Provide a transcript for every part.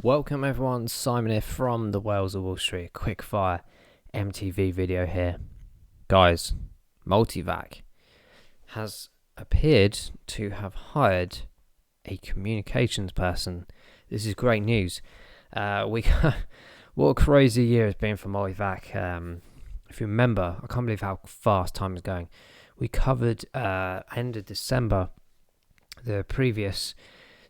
Welcome everyone, Simon here from the Whales of Wall Street. Quick fire MTV video here. Guys, MultiVac has appeared to have hired a communications person. This is great news. What a crazy year it's been for MultiVac. If you remember, I can't believe how fast time is going. We covered end of December the previous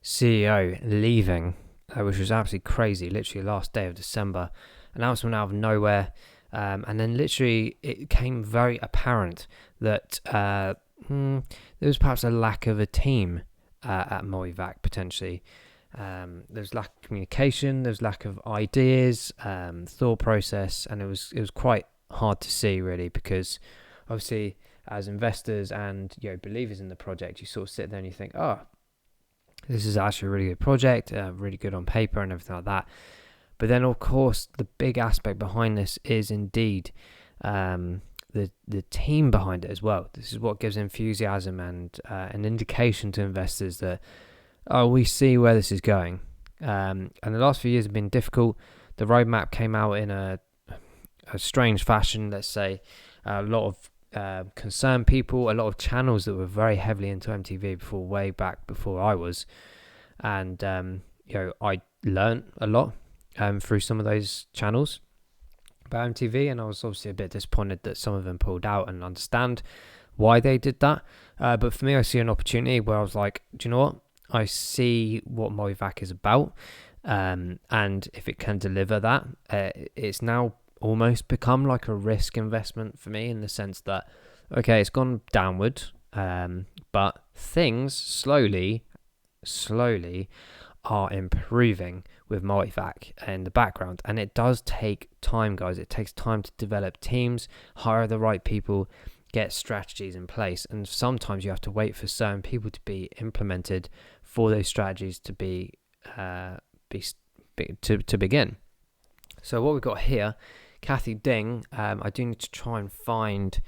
CEO leaving, which was absolutely crazy. Literally last day of December, announcement out of nowhere, and then literally it became very apparent that there was perhaps a lack of a team at MultiVac potentially. There's lack of communication, there's lack of ideas, thought process, and it was quite hard to see really, because obviously as investors and believers in the project, you sort of sit there and you think, oh, this is actually a really good project, really good on paper and everything like that. But then, of course, the big aspect behind this is indeed the team behind it as well. This is what gives enthusiasm and an indication to investors that, we see where this is going. And the last few years have been difficult. The roadmap came out in a strange fashion, let's say. A lot of concerned people, a lot of channels that were very heavily into MTV way back before I was, and I learned a lot through some of those channels about MTV, and I was obviously a bit disappointed that some of them pulled out, and understand why they did that. But for me, I see an opportunity where I was like, do you know what? I see what MultiVac is about, and if it can deliver that, it's now almost become like a risk investment for me, in the sense that, okay, it's gone downward, but things slowly are improving with MultiVac in the background. And it does take time, guys. It takes time to develop teams, hire the right people, get strategies in place, and sometimes you have to wait for certain people to be implemented for those strategies to begin. So what we've got here, Kathy Ding, I do need to try and find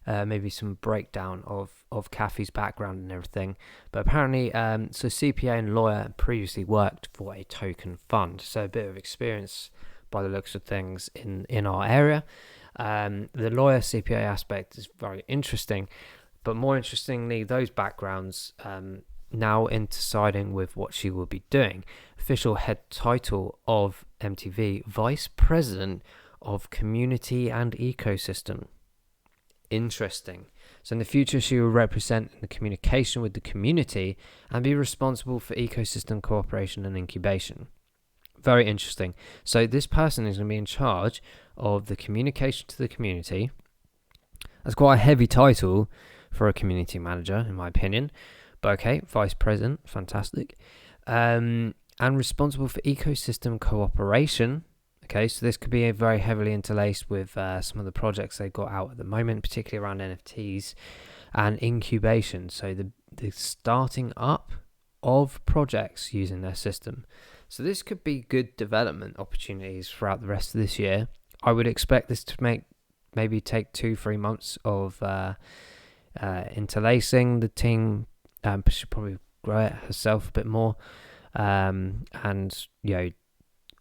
maybe some breakdown of Kathy's background and everything. But apparently, so CPA and lawyer, previously worked for a token fund. So a bit of experience by the looks of things in our area. The lawyer CPA aspect is very interesting. But more interestingly, those backgrounds now intersiding with what she will be doing. Official head title of MTV, Vice President of Community and Ecosystem. Interesting. So in the future, she will represent the communication with the community and be responsible for ecosystem cooperation and incubation. Very interesting. So this person is going to be in charge of the communication to the community. That's quite a heavy title for a community manager, in my opinion. But okay, Vice President, fantastic. And responsible for ecosystem cooperation. Okay, so this could be very heavily interlaced with some of the projects they've got out at the moment, particularly around NFTs and incubation. So the starting up of projects using their system. So this could be good development opportunities throughout the rest of this year. I would expect this to maybe take 2-3 months of interlacing. The team should probably grow it herself a bit more, and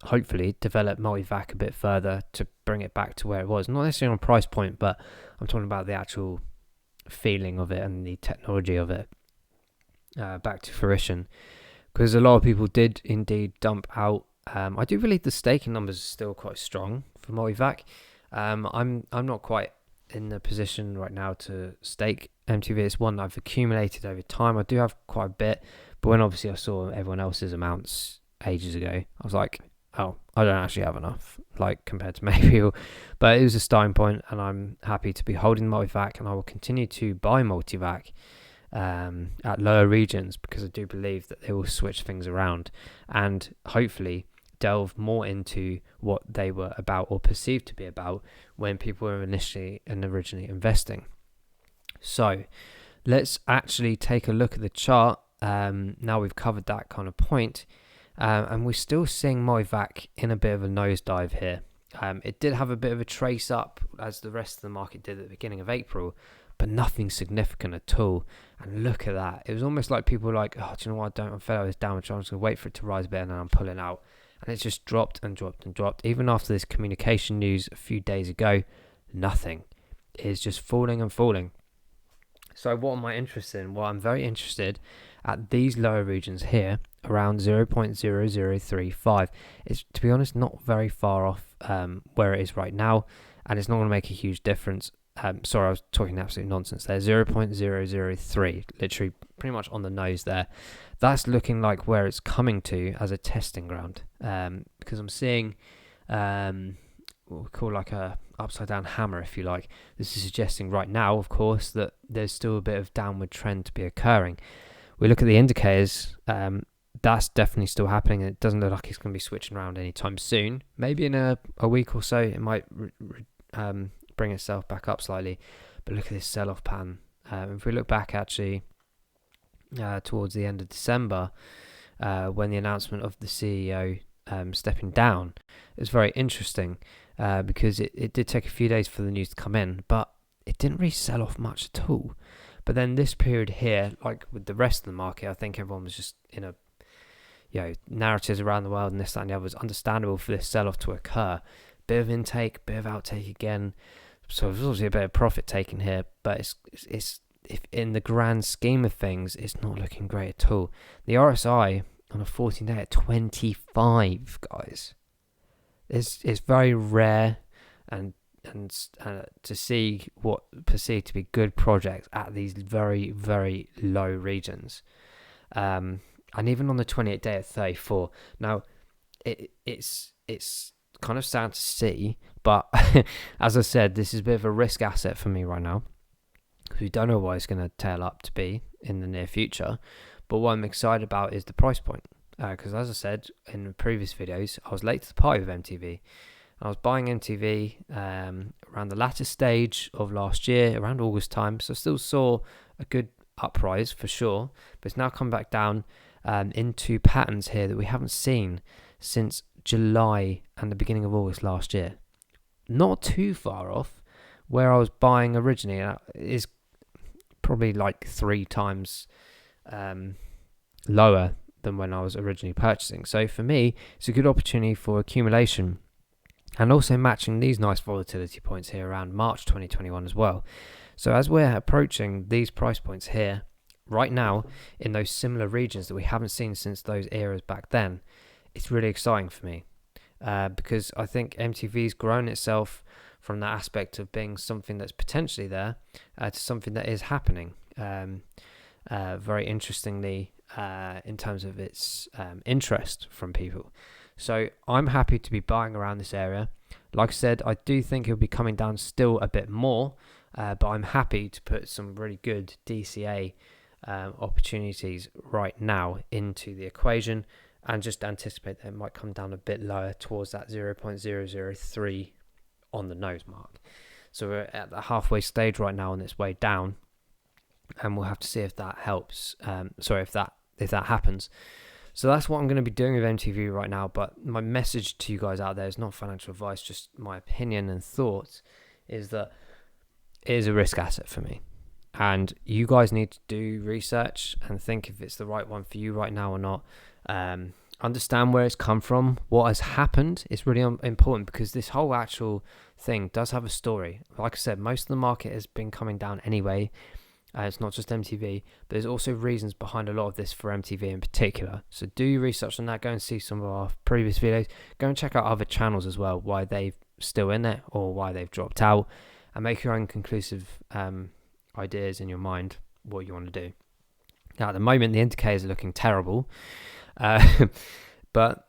hopefully develop MultiVac a bit further to bring it back to where it was. Not necessarily on price point, but I'm talking about the actual feeling of it and the technology of it back to fruition. Because a lot of people did indeed dump out. I do believe the staking numbers are still quite strong for MultiVac. I'm not quite in the position right now to stake MTV. It's one that I've accumulated over time. I do have quite a bit, but when obviously I saw everyone else's amounts ages ago, I was like, oh, I don't actually have enough, like compared to many people. But it was a starting point, and I'm happy to be holding MultiVac, and I will continue to buy MultiVac at lower regions, because I do believe that they will switch things around and hopefully delve more into what they were about, or perceived to be about, when people were initially and originally investing. So let's actually take a look at the chart. Now we've covered that kind of point. And we're still seeing MultiVac in a bit of a nosedive here. It did have a bit of a trace up, as the rest of the market did at the beginning of April, but nothing significant at all. And look at that. It was almost like people were like, oh, do you know what? I'm fed up with this downward trend. I'm just going to wait for it to rise a bit and then I'm pulling out. and it's just dropped and dropped and dropped. Even after this communication news a few days ago, nothing. It is just falling and falling. So what am I interested in? Well, I'm very interested at these lower regions here, around 0.0035. It's, to be honest, not very far off where it is right now, and it's not going to make a huge difference. Sorry, I was talking absolute nonsense there. 0.003, literally pretty much on the nose there. That's looking like where it's coming to as a testing ground, because I'm seeing what we call like a upside down hammer, if you like. This is suggesting right now, of course, that there's still a bit of downward trend to be occurring. We look at the indicators, that's definitely still happening, and it doesn't look like it's going to be switching around anytime soon. Maybe in a week or so it might bring itself back up slightly, but look at this sell-off pattern. If we look back actually towards the end of December, when the announcement of the CEO stepping down, it was very interesting because it did take a few days for the news to come in, but it didn't really sell off much at all. But then this period here, like with the rest of the market, I think everyone was just in a, narratives around the world and this, that, and the other. Was understandable for this sell-off to occur. Bit of intake, bit of outtake again. So there's obviously a bit of profit taken here, but it's if in the grand scheme of things, it's not looking great at all. The RSI on a 14-day at 25, guys. It's very rare and to see what perceived to be good projects at these very, very low regions. And even on the 28-day at 34. Now, it's kind of sad to see, but as I said, this is a bit of a risk asset for me right now, because we don't know what it's going to tail up to be in the near future. But what I'm excited about is the price point, because as I said in the previous videos, I was late to the party with MTV. I was buying MTV around the latter stage of last year, around August time, so I still saw a good uprise for sure, but it's now come back down into patterns here that we haven't seen since July and the beginning of August last year. Not too far off where I was buying originally. It is probably like 3 times lower than when I was originally purchasing. So for me, it's a good opportunity for accumulation, and also matching these nice volatility points here around March 2021 as well. So as we're approaching these price points here right now in those similar regions that we haven't seen since those eras back then, it's really exciting for me, because I think MTV's grown itself from that aspect of being something that's potentially there to something that is happening. Very interestingly, in terms of its interest from people. So I'm happy to be buying around this area. Like I said, I do think it'll be coming down still a bit more, but I'm happy to put some really good DCA opportunities right now into the equation, and just anticipate that it might come down a bit lower towards that 0.003 on the nose mark. So we're at the halfway stage right now on its way down, and we'll have to see if that helps. If that happens. So that's what I'm going to be doing with MTV right now. But my message to you guys out there is not financial advice, just my opinion and thoughts, is that it is a risk asset for me. And you guys need to do research and think if it's the right one for you right now or not. Understand where it's come from, what has happened. It's really important, because this whole actual thing does have a story. Like I said, most of the market has been coming down anyway. It's not just MTV, but there's also reasons behind a lot of this for MTV in particular. So do your research on that. Go and see some of our previous videos. Go and check out other channels as well, why they've still in it or why they've dropped out, and make your own conclusive ideas in your mind what you want to do. Now, at the moment, the indicators are looking terrible. But,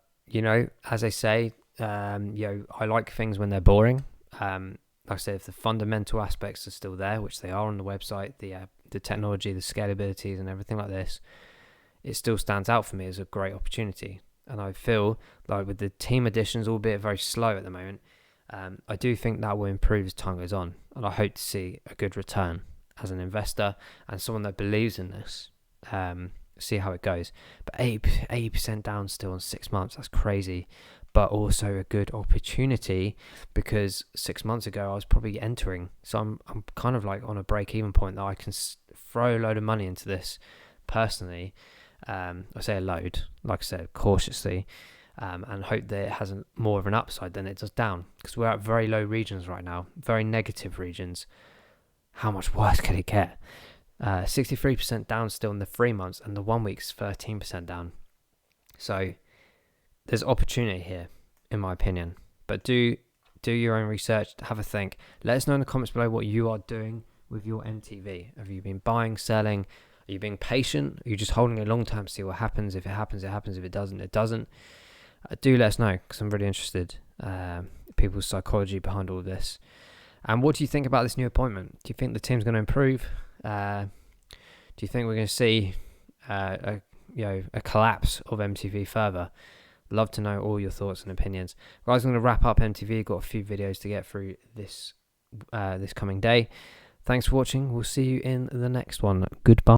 as I say, I like things when they're boring. Like I said, if the fundamental aspects are still there, which they are on the website, the technology, the scalabilities and everything like this, it still stands out for me as a great opportunity. And I feel like with the team additions, albeit very slow at the moment, I do think that will improve as time goes on. And I hope to see a good return as an investor and someone that believes in this. See how it goes. But 80% down still in 6 months, that's crazy. But also a good opportunity, because 6 months ago I was probably entering. So I'm kind of like on a break-even point that I can throw a load of money into this personally. I say a load, like I said, cautiously. and hope that it has more of an upside than it does down, because we're at very low regions right now, very negative regions. How much worse could it get? 63% down still in the 3 months, and the 1 week's 13% down. So there's opportunity here, in my opinion. But do your own research, have a think. Let us know in the comments below what you are doing with your MTV. Have you been buying, selling? Are you being patient? Are you just holding it long term to see what happens? If it happens, it happens. If it doesn't, it doesn't. Do let us know, because I'm really interested people's psychology behind all of this. And what do you think about this new appointment? Do you think the team's going to improve? Do you think we're going to see a collapse of MTV further? Love to know all your thoughts and opinions. Guys, I'm going to wrap up MTV. Got a few videos to get through this coming day. Thanks for watching. We'll see you in the next one. Goodbye.